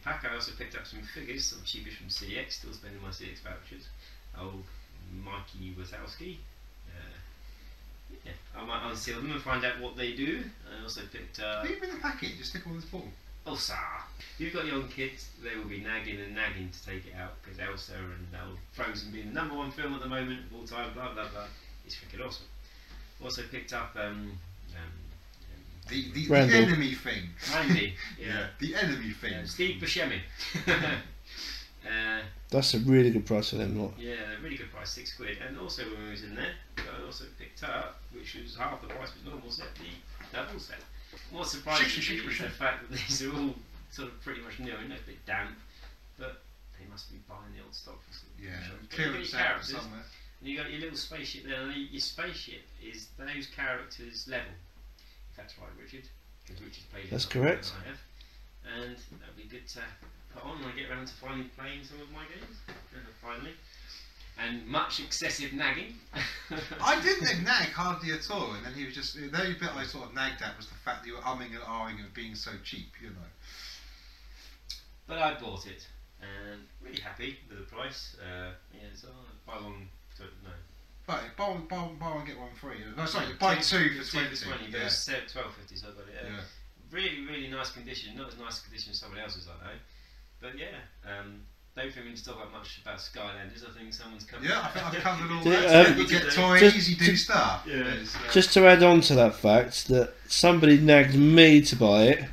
pack. I also picked up some figures, some cheapish from CX, still spending my CX vouchers. Old Mikey Wazowski. Yeah, I might unseal them and find out what they do. I also picked up... Leave in the packet, just stick them on this ball. Elsa! You've got young kids, they will be nagging and nagging to take it out, because Elsa and Frozen being the #1 film at the moment of all time, blah blah blah. It's freaking awesome. Also picked up the enemy thing. Randy, yeah. The enemy thing. Steve Buscemi. That's a really good price for them lot. Yeah, really good price, £6. And also when we was in there, I also picked up, which was half the price of the normal set, the double set. What surprised me is the fact that these are all sort of pretty much new. I know it's a bit damp, but they must be buying the old stock. Yeah, clearance out somewhere. And you got your little spaceship there, and your spaceship is those characters' level. If that's right, Richard. Because Richard's played it. That's correct. I have. And that would be good to put on when I get around to finally playing some of my games. Finally. And much excessive nagging. I didn't nag hardly at all, and then he was just... The only bit I sort of nagged at was the fact that you were umming and ahhing and being so cheap, you know. But I bought it, and really happy with the price. Yeah, so buy one... No. Buy one get one free. No, sorry, buy two for 20. But it was £12.50, so I got it. Yeah. Really, really nice condition. Not as nice a condition as someone else's, I know. But yeah, don't think we need to talk about much about Skylanders. I think someone's covered. Yeah, I think I've covered all that. You get toys, you do stuff. Yeah. Just to add on to that fact that somebody nagged me to buy it,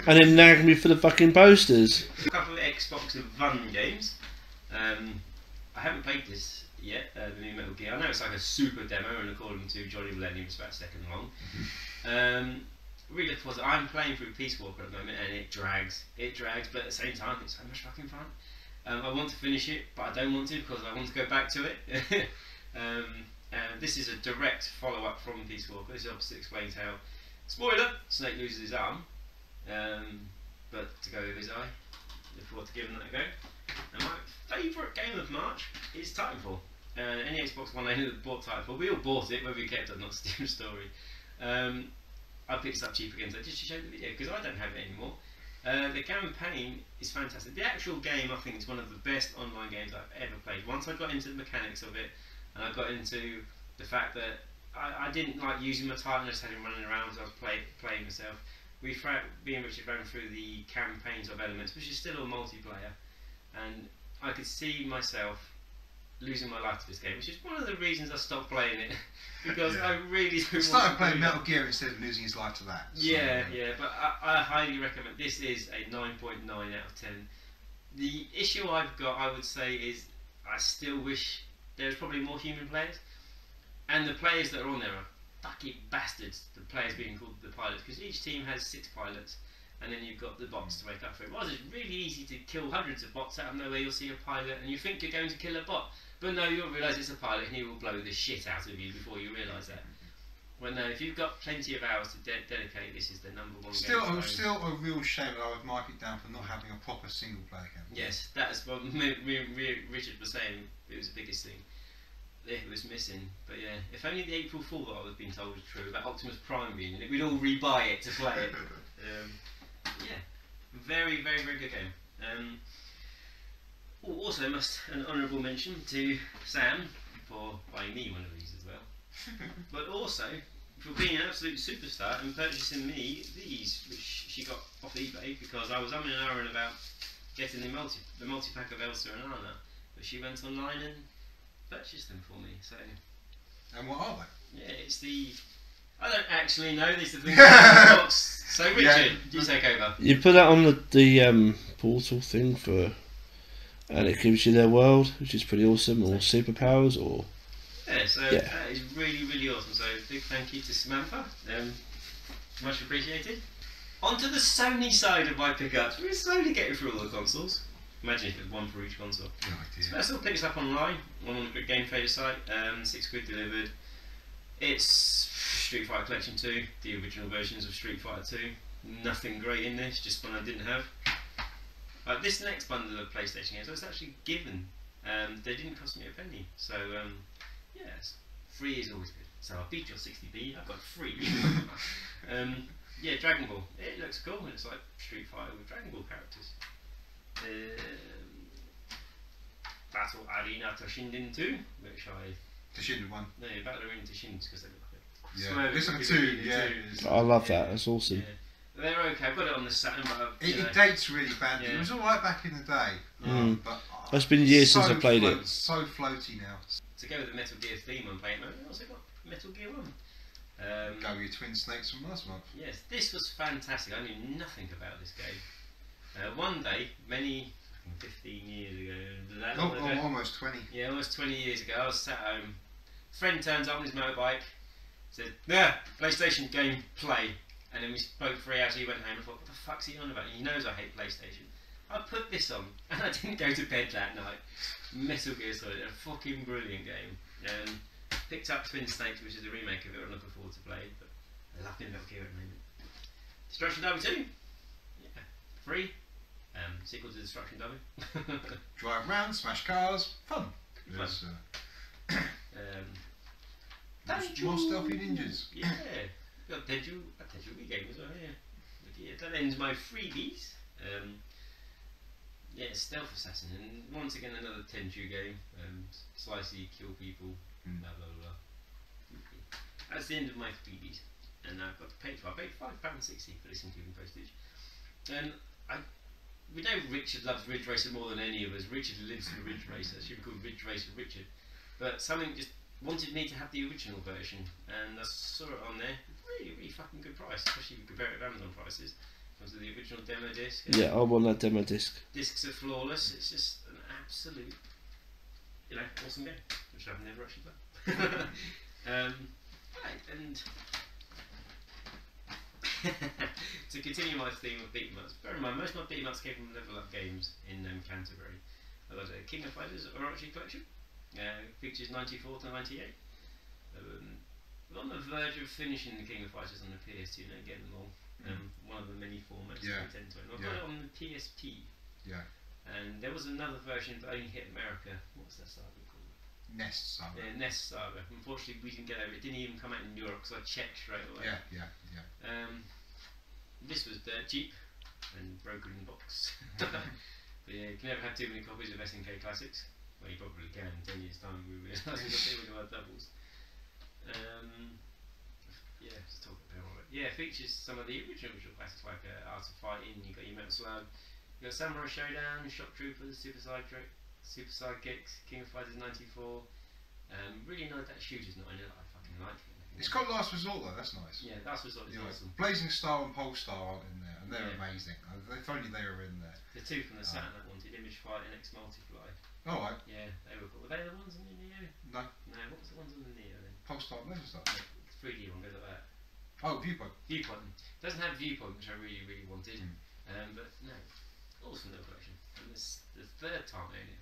and then nagged me for the fucking posters. A couple of Xbox One games. I haven't played this yet, the new Metal Gear. I know it's like a super demo, and according to Johnny Millennium, it's about a second long. Really look forward to it. I'm playing through Peace Walker at the moment, and it drags, but at the same time, it's so much fucking fun. I want to finish it, but I don't want to because I want to go back to it. This is a direct follow-up from Peace Walker. This obviously explains how, spoiler, Snake loses his arm, but to go with his eye. Look forward to giving that a go. And my favourite game of March is Titanfall. Any Xbox One owner that bought Titanfall, we all bought it, whether we kept it or not, it's a different story. I picked it up cheap again, so just to show the video, because I don't have it anymore. The campaign is fantastic. The actual game, I think, is one of the best online games I've ever played. Once I got into the mechanics of it, and I got into the fact that I didn't like using my Titan, I just had him running around as I was playing myself. Me and Richard ran through the campaigns of Elements, which is still a multiplayer, and I could see myself losing my life to this game, which is one of the reasons I stopped playing it, because I really don't started playing Metal Gear instead of losing his life to that. So, yeah, but I highly recommend. This is a 9.9 out of 10. The issue I've got, I would say, is I still wish there's probably more human players, and the players that are on there are fucking bastards. The players being called the pilots, because each team has 6 pilots, and then you've got the bots to make up for it. Well, it's really easy to kill hundreds of bots out of nowhere. You'll see a pilot, and you think you're going to kill a bot. But no, you'll realise it's a pilot and he will blow the shit out of you before you realise that. Well, no, if you've got plenty of hours to dedicate, this is the #1 game. Still a real shame that I would mark it down for not having a proper single player campaign. Yes, that's what Richard was saying. It was the biggest thing. It was missing. But yeah, if only the April Fool that I was being told was true about Optimus Prime being in it, we'd all rebuy it to play it. Yeah, very, very, very good game. Also, an honourable mention to Sam for buying me one of these as well, but also for being an absolute superstar and purchasing me these, which she got off eBay because I was umming and ahhing about getting the multi pack of Elsa and Anna, but she went online and purchased them for me. So, and what are they? Yeah, it's the... I don't actually know. These are the things in the box. So Richard, you take over. You put that on the portal thing for. And it gives you their world, which is pretty awesome, or superpowers, or... Yeah, so that is really, really awesome. So big thank you to Samantha, much appreciated. On to the Sony side of my pickups. We're slowly getting through all the consoles. Imagine if it was one for each console. No idea. So I still pick this up online, on the Game Trader site, £6 delivered. It's Street Fighter Collection 2, the original versions of Street Fighter 2. Nothing great in this, just one I didn't have. This next bundle of PlayStation games I was actually given. They didn't cost me a penny, so yes, free is always good. So I beat your 60p, I've got free. Yeah, Dragon Ball. It looks cool. It's like Street Fighter with Dragon Ball characters. Battle Arena Toshinden 2, which I... Toshinden 1. No, Battle Arena Toshinden because they look like it. Yeah, this one 2, yeah. I love that. That's awesome. Yeah. They're okay. I've got it on the Saturn, but It dates really badly. Yeah. It was alright back in the day, but It's been years since I played it. So floaty now. to go with the Metal Gear theme on Playing Mode, I also got Metal Gear 1. Go with your Twin Snakes from last month. Yes, this was fantastic. I knew nothing about this game. One day, many 15 years ago, Almost 20. yeah, almost 20 years ago, I was sat at home. Friend turns up on his motorbike, said, "Yeah, PlayStation game, play." And then we spoke for 3 hours. He went home and thought, "What the fuck's he on about?" He knows I hate PlayStation. I put this on, and I didn't go to bed that night. Metal Gear Solid, a fucking brilliant game. Picked up Twin Snakes, which is a remake of it. I'm looking forward to play, but I love Metal Gear at the moment. Destruction Derby 2, yeah, free. Sequel to Destruction Derby. Drive around, smash cars, fun. Fun. There's, Tenchu. more stealthy ninjas. Yeah, got Tenchu, a Tenchu Wii game as well. Yeah, that ends my freebies. Yeah, Stealth Assassin, and once again another Tenchu game. Slicey, kill people, blah blah blah. That's the end of my freebies, and I've got to pay for. I paid £5.60 for this, including postage. And we know Richard loves Ridge Racer more than any of us. Richard lives for Ridge Racer. It should be called Ridge Racer Richard. But something just wanted me to have the original version, and I saw it on there. Really, really fucking good price, especially if you compare it with Amazon prices. Comes with the original demo disc. Yeah, I want that demo disc. Discs are flawless. It's just an absolute, awesome game, which I've never actually played. Right, and to continue my theme of beat 'em ups, bear in mind most of my beat 'em ups came from Level Up Games in Canterbury. I got a King of Fighters Orochi collection. Features 94 to 98. We're on the verge of finishing the King of Fighters on the PS2 now, getting along. One of the many formats Yeah. we tend to. I've got it on the PSP. Yeah. And there was another version that only hit America. What was that saga called? Nest Saga. Yeah, Nest Saga. Unfortunately, we didn't get over it. It didn't even come out in Europe because I checked straight away. Yeah. This was dirt cheap and broken in box. But yeah, you can never have too many copies of SNK Classics. Well, you probably can. In 10 years' time, we realise we've got too many doubles. Yeah, let's talk about it. Yeah, it features some of the original classics like Art of Fighting. You got your Metal Slug. You got Samurai Showdown, Shock Troopers, Super Sidekicks, King of Fighters 94. Really know that shooter's not in it. I fucking like it. It's got Last Resort though, that's nice. Yeah, that's what's awesome. Blazing Star and Polestar aren't in there, and they're Yeah. amazing. If only they were in there. The two from the Saturn I wanted, Image Fight and X Multiply. Oh, right. Yeah, they were cool. Were they the ones on the Neo? No. No, what was the ones on the Neo then? Polestar and Blazing Star. The 3D one goes like that. Oh, Viewpoint. Viewpoint. Doesn't have Viewpoint, which I really, really wanted. But no, awesome little collection. And this the third time I own it.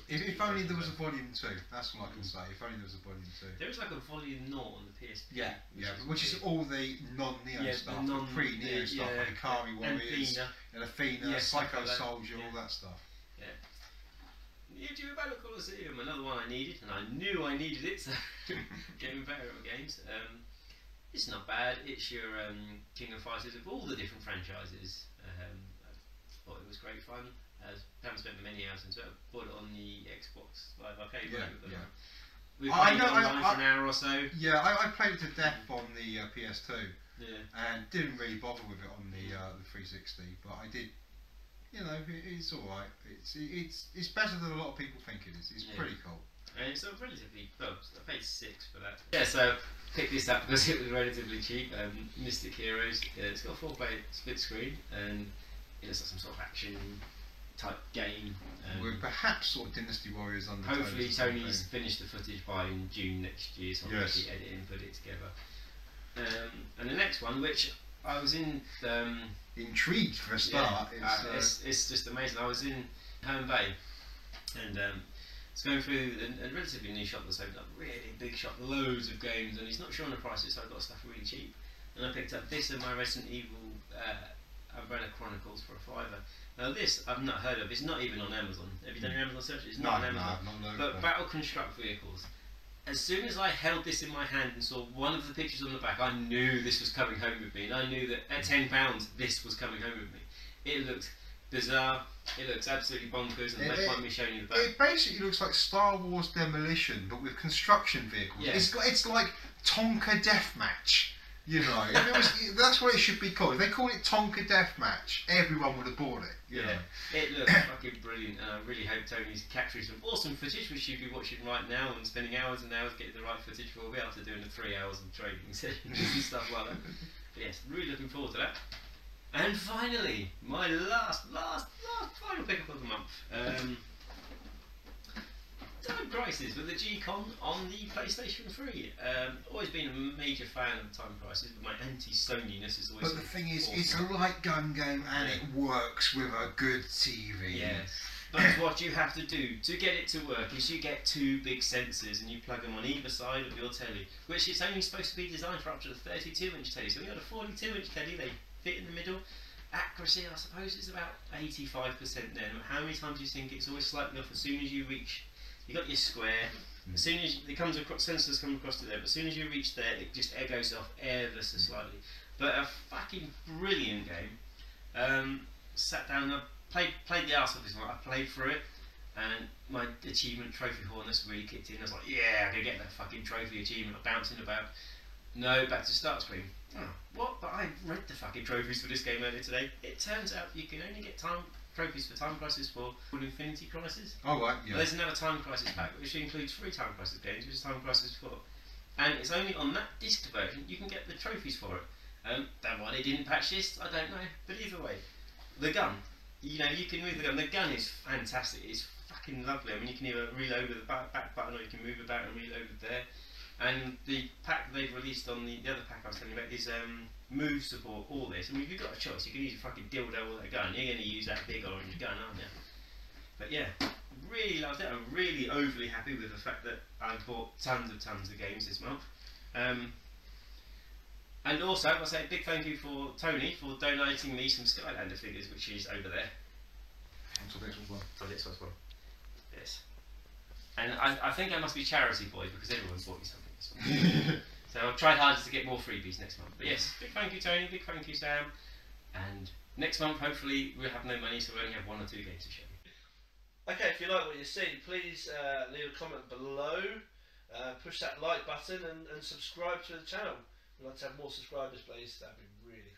If only there was a volume 2, that's what I can say. If only there was a volume 2. There is like a volume 0 on the PSP. Yeah, which is all the non-Neo stuff, the pre-Neo stuff, like Ikari Warriors, and Athena, Psycho like Soldier, yeah. all that stuff. Yeah. Neo Battle Colosseum, another one I needed, and I knew I needed it, so Game Variable Games. It's not bad. It's your King of Fighters of all the different franchises. I thought it was great fun. I haven't spent many hours into it. I bought it on the Xbox Live Arcade. We played it online for an hour or so. Yeah, I played it to death on the PS2. Yeah. And didn't really bother with it on the 360, but I did. It's all right. It's better than a lot of people think it is. It's pretty cool. And it's relatively I paid £6 for that. Yeah, so picked this up because it was relatively cheap. Mystic Heroes. It's got a 4-player split screen, and it's like some sort of action type game. With perhaps sort of Dynasty Warriors on the hopefully Tony's finished the footage by in June next year, so I'll actually edit it and put it together. And the next one, which I was in intrigued for a start. It's just amazing. I was in Herne Bay, and it's going through a relatively new shop that's opened up, really big shop, loads of games, and he's not sure on the prices, so I got stuff really cheap. And I picked up this and my Resident Evil Umbrella Chronicles for a £5. Now this I've not heard of. It's not even on Amazon. Have you done your Amazon search? It's not on Amazon. No, but Battle Construct Vehicles. as soon as I held this in my hand and saw one of the pictures on the back, I knew this was coming home with me, and I knew that at £10 this was coming home with me. It looked bizarre, it looks absolutely bonkers, and no point me showing you the back. It basically looks like Star Wars Demolition, but with construction vehicles. Yeah. It's like Tonka Deathmatch. You know, if it was, that's what it should be called. If they called it Tonka Deathmatch, everyone would have bought it. You know? It looks fucking brilliant, and I really hope Tony's capturing some awesome footage, which you'll be watching right now and spending hours and hours getting the right footage for. We'll be able to do in the 3 hours of training sessions and stuff like that. But yes, really looking forward to that. And finally, my last final pickup of the month. Time Crisis with the G-Con on the PlayStation 3. Always been a major fan of Time Crisis, but my anti-Sony-ness is always. But the thing is, awesome. it's a light gun game and it works with a good TV. Yes. But what you have to do to get it to work is you get 2 big sensors and you plug them on either side of your telly, which it's only supposed to be designed for up to the 32-inch telly. So when you got a 42-inch telly, they fit in the middle. Accuracy, I suppose, is about 85% there. But how many times do you think it's always slightly off as soon as you reach? You got your square. As soon as it comes across, sensors come across to there. But as soon as you reach there, it just goes off ever so slightly. But a fucking brilliant game. Sat down, I played the arse of this one. I played through it, and my achievement trophy hornets really kicked in. I was like, yeah, I can get that fucking trophy achievement. I'm bouncing about. No, back to start screen. Oh, what? But I read the fucking trophies for this game earlier today. It turns out you can only get trophies for Time Crisis 4 called Infinity Crisis. Oh right, yeah. There's another Time Crisis pack which includes 3 Time Crisis games, which is Time Crisis 4. And it's only on that disc version you can get the trophies for it. Don't know why they didn't patch this, I don't know. But either way, the gun. You know, you can move the gun. The gun is fantastic. It's fucking lovely. I mean, you can either reload with the back button or you can move about and reload it there. And the pack they've released on the other pack I was telling you about is move support, all this. I mean, if you've got a choice, you can use a fucking dildo or that gun. You're going to use that big orange gun, aren't you? But yeah, really loved it. I'm really overly happy with the fact that I bought tons of games this month. And also, I'll say a big thank you for Tony for donating me some Skylander figures, which is over there. So this was one. For this one. Yes. And I think I must be charity boy because everyone's bought me something this month. So I'll try harder to get more freebies next month. But yes, big thank you Tony, big thank you Sam. And next month hopefully we'll have no money, so we'll only have 1 or 2 games to show you. Okay, if you like what you see, please leave a comment below, push that like button and subscribe to the channel. We'd like to have more subscribers, please. That'd be really